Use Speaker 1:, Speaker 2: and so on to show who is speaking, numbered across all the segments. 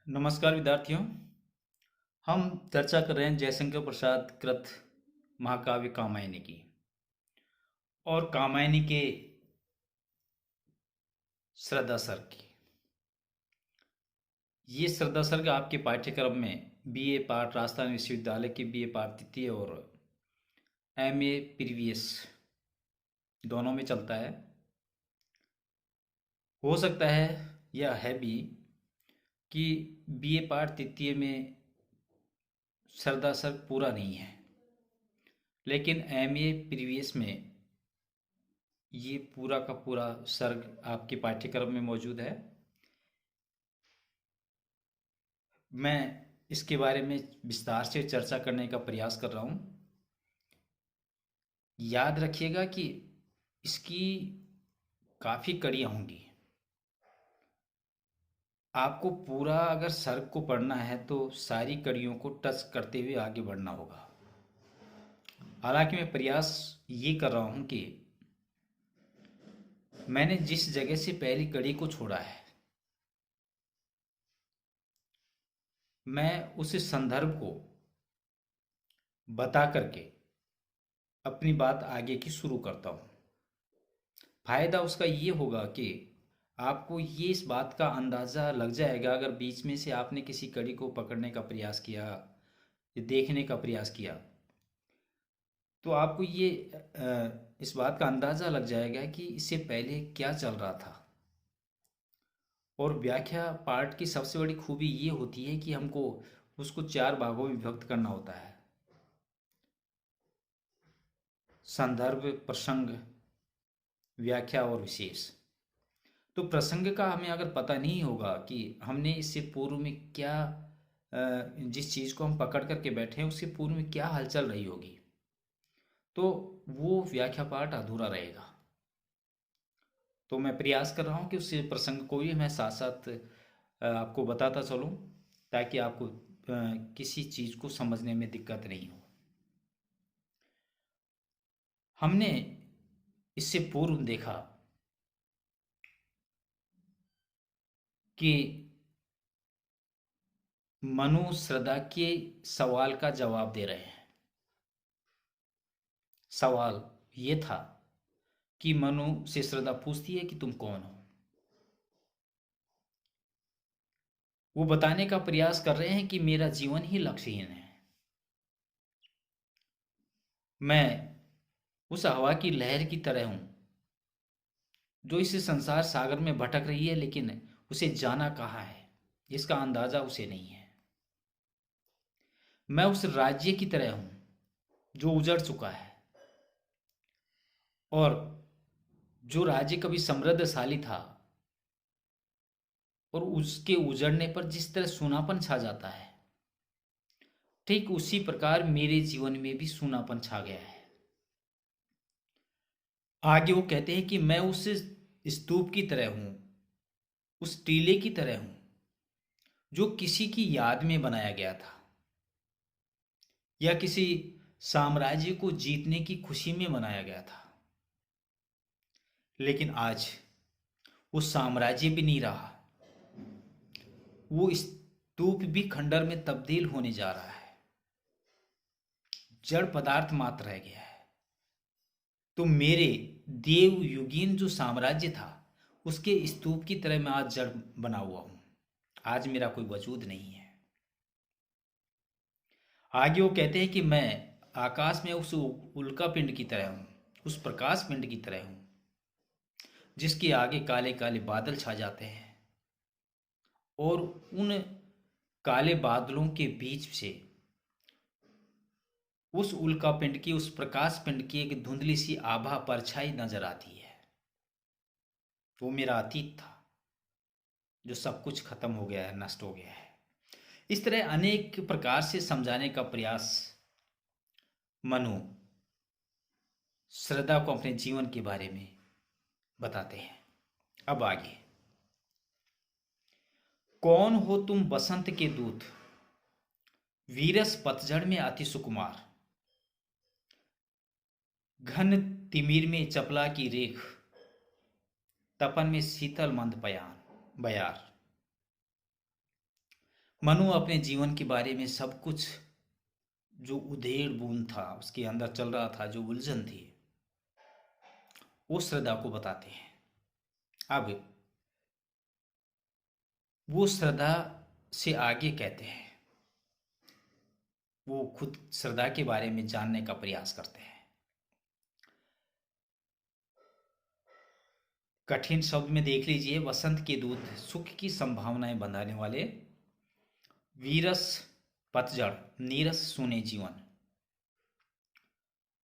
Speaker 1: नमस्कार विद्यार्थियों। हम चर्चा कर रहे हैं जयशंकर प्रसाद कृत महाकाव्य कामायनी की और कामायनी के श्रद्धा सर्ग की। ये श्रद्धा सर्ग आपके पाठ्यक्रम में बीए पार्ट राजस्थान विश्वविद्यालय के बीए पार्ट तृतीय और एमए प्रीवियस दोनों में चलता है। हो सकता है या है भी कि बीए पार्ट तृतीय में श्रद्धा सर्ग पूरा नहीं है, लेकिन एमए प्रीवियस में ये पूरा का पूरा सर्ग आपके पाठ्यक्रम में मौजूद है। मैं इसके बारे में विस्तार से चर्चा करने का प्रयास कर रहा हूँ। याद रखिएगा कि इसकी काफ़ी कड़ियाँ होंगी। आपको पूरा अगर सर्ग को पढ़ना है तो सारी कड़ियों को टच करते हुए आगे बढ़ना होगा। हालांकि मैं प्रयास ये कर रहा हूँ कि मैंने जिस जगह से पहली कड़ी को छोड़ा है, मैं उस संदर्भ को बता करके अपनी बात आगे की शुरू करता हूँ। फायदा उसका ये होगा कि आपको ये इस बात का अंदाज़ा लग जाएगा, अगर बीच में से आपने किसी कड़ी को पकड़ने का प्रयास किया या देखने का प्रयास किया तो आपको ये इस बात का अंदाज़ा लग जाएगा कि इससे पहले क्या चल रहा था। और व्याख्या पार्ट की सबसे बड़ी खूबी ये होती है कि हमको उसको चार भागों में विभक्त करना होता है: संदर्भ, प्रसंग, व्याख्या और विशेष। तो प्रसंग का हमें अगर पता नहीं होगा कि हमने इससे पूर्व में क्या जिस चीज़ को हम पकड़ करके बैठे हैं उससे पूर्व में क्या हलचल रही होगी, तो वो व्याख्या पाठ अधूरा रहेगा। तो मैं प्रयास कर रहा हूँ कि उस प्रसंग को भी मैं साथ साथ आपको बताता चलूँ, ताकि आपको किसी चीज़ को समझने में दिक्कत नहीं हो। हमने इससे पूर्व देखा कि मनु श्रद्धा के सवाल का जवाब दे रहे हैं। सवाल ये था कि मनु से श्रद्धा पूछती है कि तुम कौन हो। वो बताने का प्रयास कर रहे हैं कि मेरा जीवन ही लक्ष्यहीन है। मैं उस हवा की लहर की तरह हूं जो इस संसार सागर में भटक रही है, लेकिन उसे जाना कहाँ है इसका अंदाजा उसे नहीं है। मैं उस राज्य की तरह हूं जो उजड़ चुका है, और जो राज्य कभी समृद्धशाली था और उसके उजड़ने पर जिस तरह सूनापन छा जाता है, ठीक उसी प्रकार मेरे जीवन में भी सूनापन छा गया है। आगे वो कहते हैं कि मैं उस स्तूप की तरह हूं, उस टीले की तरह हूं जो किसी की याद में बनाया गया था या किसी साम्राज्य को जीतने की खुशी में बनाया गया था। लेकिन आज वो साम्राज्य भी नहीं रहा, वो स्तूप भी खंडर में तब्दील होने जा रहा है, जड़ पदार्थ मात्र रह गया है। तो मेरे देव युगीन जो साम्राज्य था उसके स्तूप की तरह मैं आज जड़ बना हुआ हूं। आज मेरा कोई वजूद नहीं है। आगे वो कहते हैं कि मैं आकाश में उस उल्का पिंड की तरह हूं, उस प्रकाश पिंड की तरह हूं जिसके आगे काले काले बादल छा जाते हैं, और उन काले बादलों के बीच से उस उल्का पिंड की, उस प्रकाश पिंड की एक धुंधली सी आभा परछाई नजर आती है। वो मेरा अतीत था जो सब कुछ खत्म हो गया है, नष्ट हो गया है। इस तरह अनेक प्रकार से समझाने का प्रयास मनु श्रद्धा को अपने जीवन के बारे में बताते हैं। अब आगे, कौन हो तुम बसंत के दूत, वीरस पतझड़ में अति सुकुमार, घन तिमिर में चपला की रेख, तपन में शीतल मंद बयार। मनु अपने जीवन के बारे में सब कुछ, जो उधेड़ बूंद था उसके अंदर चल रहा था, जो उलझन थी, वो श्रद्धा को बताते हैं। अब वो श्रद्धा से आगे कहते हैं, वो खुद श्रद्धा के बारे में जानने का प्रयास करते हैं। कठिन शब्द में देख लीजिए, वसंत के दूत, सुख की संभावनाएं बंधाने वाले, वीरस पतझड़, नीरस सूने जीवन,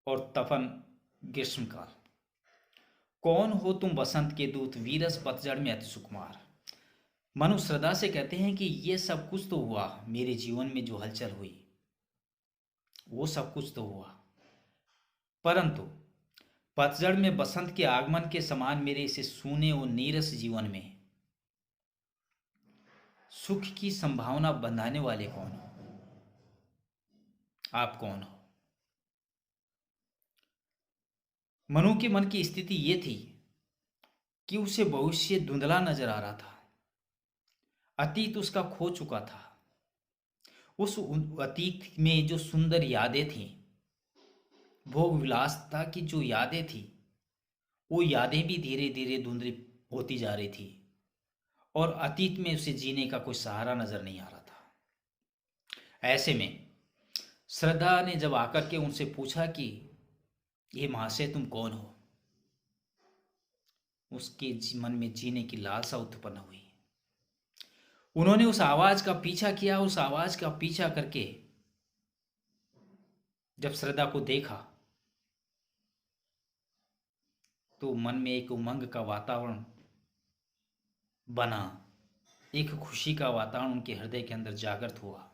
Speaker 1: और तपन ग्रीष्मकाल। कौन हो तुम वसंत के दूत, वीरस पतझड़ में अति सुकुमार। मनु श्रद्धा से कहते हैं कि ये सब कुछ तो हुआ, मेरे जीवन में जो हलचल हुई वो सब कुछ तो हुआ, परंतु पतझड़ में बसंत के आगमन के समान मेरे इसे सूने और नीरस जीवन में सुख की संभावना बंधाने वाले कौन हो? आप कौन हो? मनु के मन की स्थिति ये थी कि उसे भविष्य धुंधला नजर आ रहा था। अतीत उसका खो चुका था। उस अतीत में जो सुंदर यादें थीं, भोग विलासता की जो यादें थी, वो यादें भी धीरे धीरे धुंधली होती जा रही थी, और अतीत में उसे जीने का कोई सहारा नजर नहीं आ रहा था। ऐसे में श्रद्धा ने जब आकर के उनसे पूछा कि ये महाशय तुम कौन हो, उसके मन में जीने की लालसा उत्पन्न हुई। उन्होंने उस आवाज का पीछा किया। उस आवाज का पीछा करके जब श्रद्धा को देखा तो मन में एक उमंग का वातावरण बना, एक खुशी का वातावरण उनके हृदय के अंदर जागृत हुआ।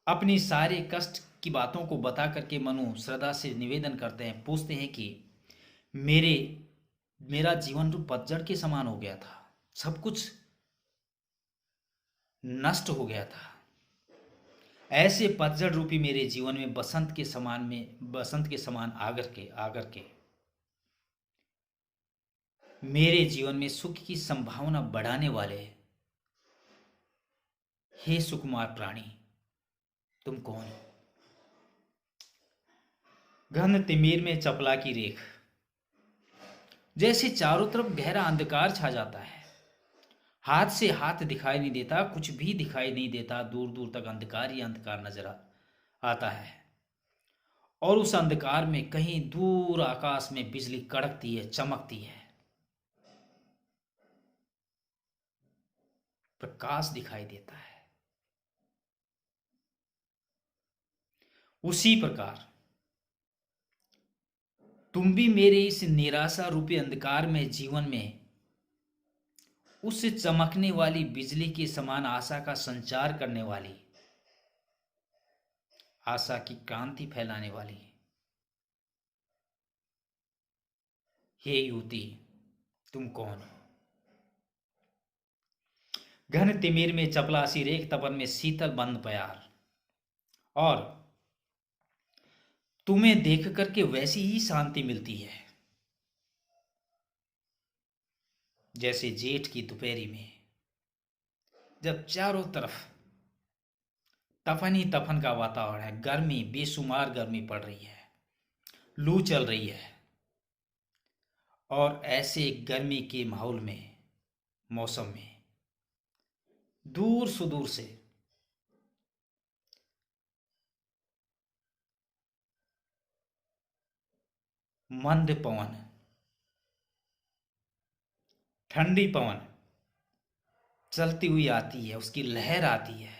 Speaker 1: अपनी सारे कष्ट की बातों को बता करके मनु श्रद्धा से निवेदन करते हैं, पूछते हैं कि मेरा जीवन तो पतझड़ के समान हो गया था, सब कुछ नष्ट हो गया था। ऐसे पतझड़ रूपी मेरे जीवन में बसंत के समान आकर के मेरे जीवन में सुख की संभावना बढ़ाने वाले, हे सुकुमार प्राणी, तुम कौन हो? घन तिमिर में चपला की रेख, जैसे चारों तरफ गहरा अंधकार छा जाता है, हाथ से हाथ दिखाई नहीं देता, कुछ भी दिखाई नहीं देता, दूर दूर तक अंधकार ही अंधकार नजर आता है। और उस अंधकार में कहीं दूर आकाश में बिजली कड़कती है, चमकती है, प्रकाश दिखाई देता है। उसी प्रकार तुम भी मेरे इस निराशा रूपी अंधकार में जीवन में उस चमकने वाली बिजली के समान आशा का संचार करने वाली, आशा की क्रांति फैलाने वाली, हे युवती, तुम कौन हो? घन तिमिर में चपला सी रेख, तपन में शीतल बंद प्यार, और तुम्हें देख करके वैसी ही शांति मिलती है जैसे जेठ की दोपहरी में जब चारों तरफ तफन ही तफन का वातावरण है, गर्मी, बेशुमार गर्मी पड़ रही है, लू चल रही है, और ऐसे गर्मी के माहौल में, मौसम में दूर सुदूर से मंद पवन, ठंडी पवन चलती हुई आती है, उसकी लहर आती है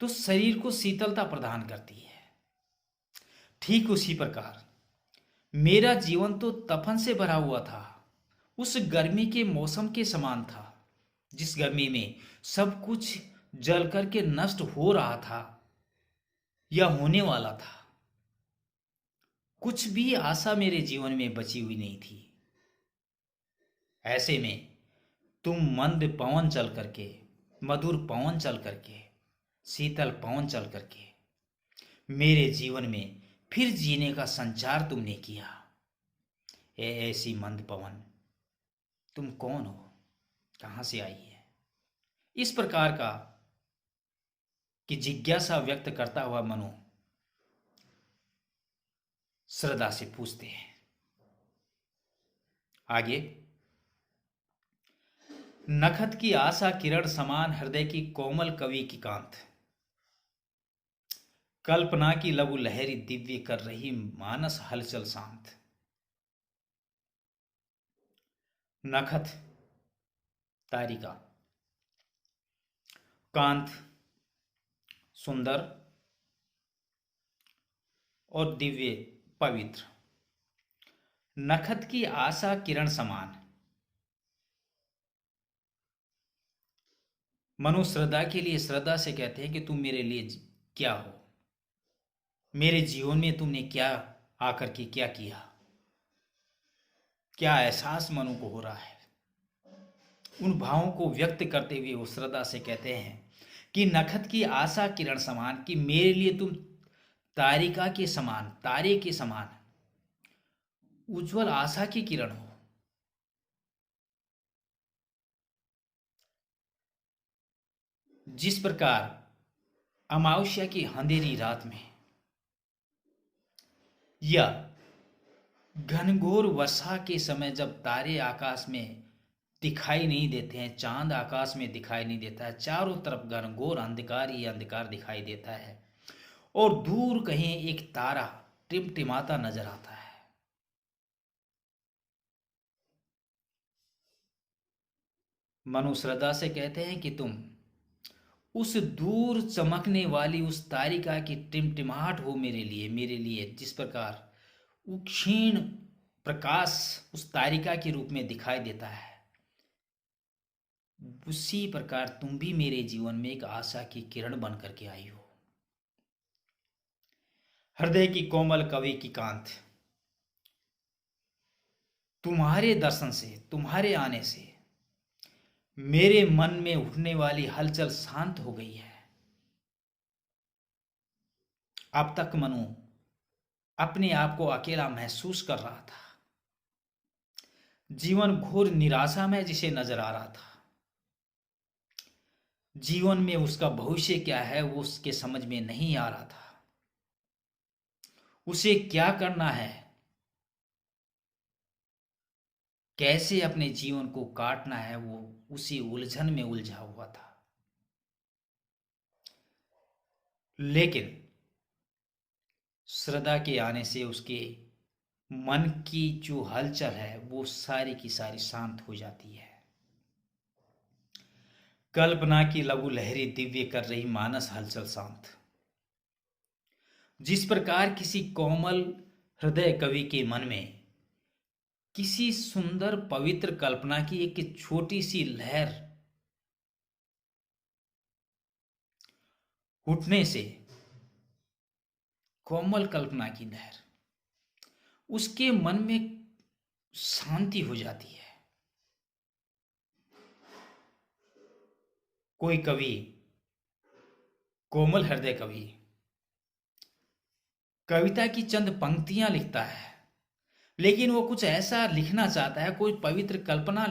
Speaker 1: तो शरीर को शीतलता प्रदान करती है। ठीक उसी प्रकार मेरा जीवन तो तपन से भरा हुआ था, उस गर्मी के मौसम के समान था, जिस गर्मी में सब कुछ जल करके नष्ट हो रहा था या होने वाला था। कुछ भी आशा मेरे जीवन में बची हुई नहीं थी। ऐसे में तुम मंद पवन चल करके, मधुर पवन चल करके, शीतल पवन चल करके मेरे जीवन में फिर जीने का संचार तुमने किया। ऐसी मंद पवन, तुम कौन हो? कहाँ से आई है? इस प्रकार का कि जिज्ञासा व्यक्त करता हुआ मनु श्रद्धा से पूछते हैं। आगे, नखत की आशा किरण समान हृदय की कोमल कवि की कांत, कल्पना की लघु लहरी दिव्य कर रही मानस हलचल शांत। नखत तारिका, कांत सुंदर और दिव्य पवित्र। नखत की आशा किरण समान, मनु श्रद्धा के लिए श्रद्धा से कहते हैं कि तुम मेरे लिए क्या हो, मेरे जीवन में तुमने क्या आकर के क्या किया, क्या एहसास मनु को हो रहा है। उन भावों को व्यक्त करते हुए वो श्रद्धा से कहते हैं कि नखत की आशा किरण समान, कि मेरे लिए तुम तारिका के समान, तारे के समान उज्जवल आशा की किरण हो। जिस प्रकार अमावस्या की अंधेरी रात में या घनघोर वर्षा के समय जब तारे आकाश में दिखाई नहीं देते हैं, चांद आकाश में दिखाई नहीं देता है, चारों तरफ घनघोर अंधकार ही अंधकार दिखाई देता है और दूर कहीं एक तारा टिमटिमाता नजर आता है। मनु श्रद्धा से कहते हैं कि तुम उस दूर चमकने वाली उस तारिका की टिमटिमाहट हो मेरे लिए जिस प्रकार वो क्षीण प्रकाश उस तारिका के रूप में दिखाई देता है, उसी प्रकार तुम भी मेरे जीवन में एक आशा की किरण बन करके आई हो। हृदय की कोमल कवि की कांत, तुम्हारे दर्शन से, तुम्हारे आने से मेरे मन में उठने वाली हलचल शांत हो गई है। अब तक मनु अपने आप को अकेला महसूस कर रहा था, जीवन घोर निराशा में जिसे नजर आ रहा था, जीवन में उसका भविष्य क्या है वो उसके समझ में नहीं आ रहा था, उसे क्या करना है, कैसे अपने जीवन को काटना है, वो उसी उलझन में उलझा हुआ था। लेकिन श्रद्धा के आने से उसके मन की जो हलचल है वो सारी की सारी शांत हो जाती है। कल्पना की लघु लहरी दिव्य कर रही मानस हलचल शांत। जिस प्रकार किसी कोमल हृदय कवि के मन में किसी सुंदर पवित्र कल्पना की एक छोटी सी लहर उठने से, कोमल कल्पना की लहर, उसके मन में शांति हो जाती है। कोई कवि, कोमल हृदय कवि, कविता की चंद पंक्तियां लिखता है, लेकिन वो कुछ ऐसा लिखना चाहता है, कोई पवित्र कल्पना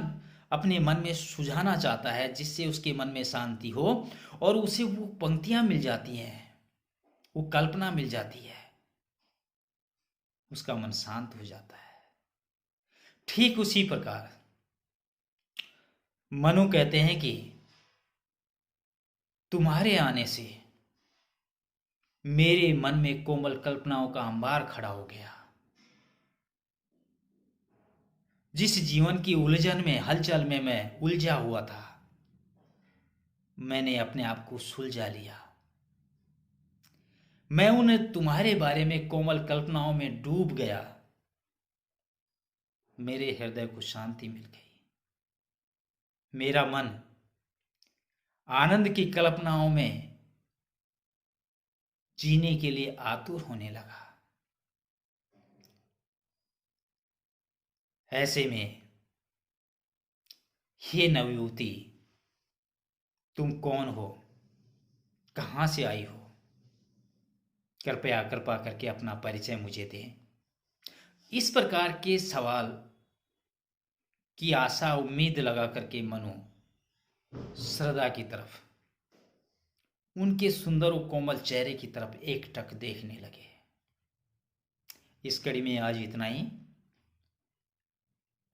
Speaker 1: अपने मन में सुझाना चाहता है जिससे उसके मन में शांति हो, और उसे वो पंक्तियां मिल जाती हैं, वो कल्पना मिल जाती है, उसका मन शांत हो जाता है। ठीक उसी प्रकार मनु कहते हैं कि तुम्हारे आने से मेरे मन में कोमल कल्पनाओं का अंबार खड़ा हो गया। जिस जीवन की उलझन में, हलचल में मैं उलझा हुआ था, मैंने अपने आप को सुलझा लिया। मैं उन तुम्हारे बारे में कोमल कल्पनाओं में डूब गया, मेरे हृदय को शांति मिल गई, मेरा मन आनंद की कल्पनाओं में जीने के लिए आतुर होने लगा। ऐसे में हे नवयुवती, तुम कौन हो, कहां से आई हो, कृपया कृपा करके अपना परिचय मुझे दें। इस प्रकार के सवाल की आशा उम्मीद लगा करके मनु श्रद्धा की तरफ, उनके सुंदर और कोमल चेहरे की तरफ एकटक देखने लगे। इस कड़ी में आज इतना ही।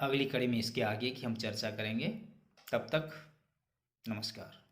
Speaker 1: अगली कड़ी में इसके आगे की हम चर्चा करेंगे। तब तक नमस्कार।